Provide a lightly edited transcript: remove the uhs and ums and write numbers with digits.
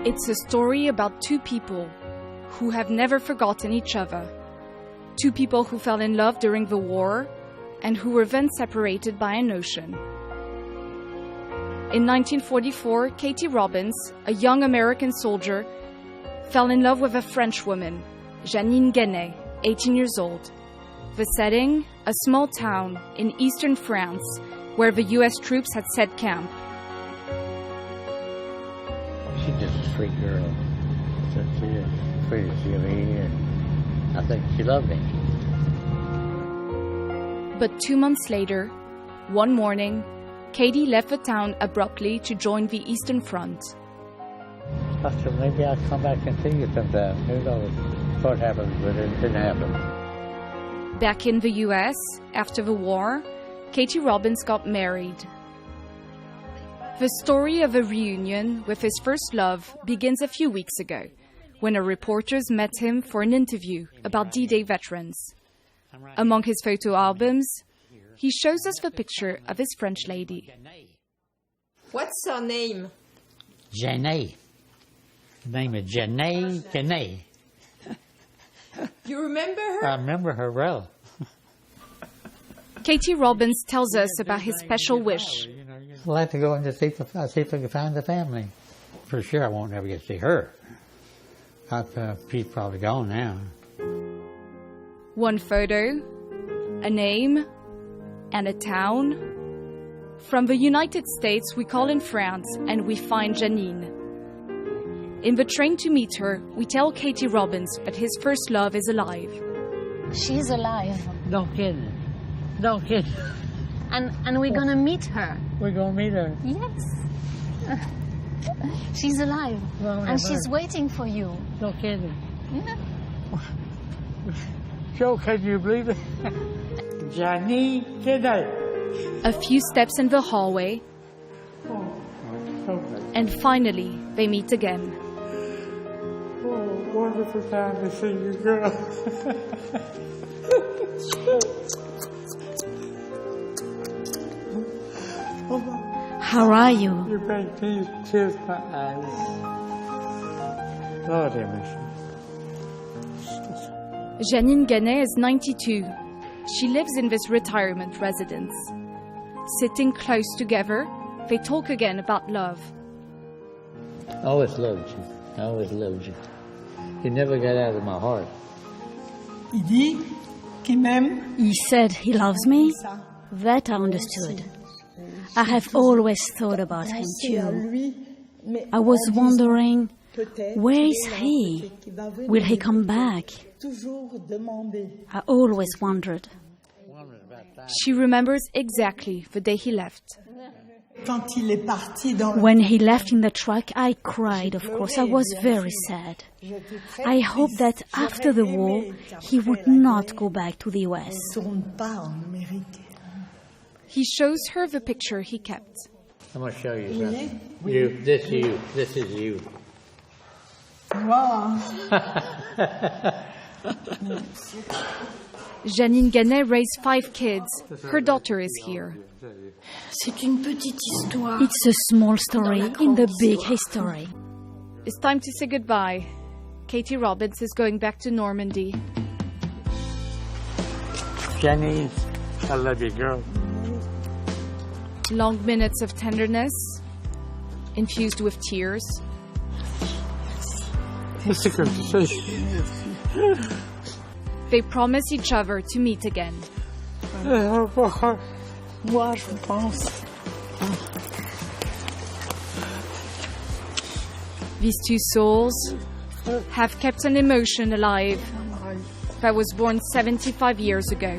It's a story about two people who have never forgotten each other. Two people who fell in love during the war and who were then separated by an ocean. In 1944, Katie Robbins, a young American soldier, fell in love with a French woman, Janine Guenet, 18 years old. The setting, a small town in eastern France where the US troops had set camp. She's just a sweet girl. She's as sweet as she'll be, and I think she loved me. But 2 months later, one morning, Katie left the town abruptly to join the Eastern Front. I said, maybe I'll come back and see you sometime. Who knows what happened, but it didn't happen. Back in the US, after the war, Katie Robbins got married. The story of a reunion with his first love begins a few weeks ago, when our reporters met him for an interview about D-Day veterans. Among his photo albums, he shows us the picture of his French lady. What's her name? Jenny. Her name is Jenny Guenet. You remember her? I remember her well. Katie Robbins tells us about his special wish. I'll have to go in to see if I can find the family. For sure I won't ever get to see her. She's probably gone now. One photo, a name, and a town. From the United States, we call in France and we find Janine. In the train to meet her, we tell Katie Robbins that his first love is alive. She's alive. Don't kid. Don't kid. And we're gonna meet her. We're gonna meet her. Yes. She's alive. And she's waiting for you. Don't kid. Yeah. Joe, can you believe it? Johnny, get out. A few steps in the hallway, and finally they meet again. Oh, wonderful time to see you, girl. How are you? You make tears my eyes. Lord have mercy. Janine Guenet is 92. She lives in this retirement residence. Sitting close together, they talk again about love. I always loved you. I always loved you. You never got out of my heart. He said he loves me. That I understood. I have always thought about him too. I was wondering, where is he? Will he come back? I always wondered. She remembers exactly the day he left. When he left in the truck, I cried, of course. I was very sad. I hoped that after the war, he would not go back to the US. He shows her the picture he kept. I'm going to show you something. This is you. Wow. Janine Guenet raised 5 kids. Her daughter is here. It's a small story in the big history. It's time to say goodbye. Katie Robbins is going back to Normandy. Jenny, I love you, girl. Long minutes of tenderness, infused with tears. It's a conversation. They promise each other to meet again. Moi, je pense. These two souls have kept an emotion alive that was born 75 years ago.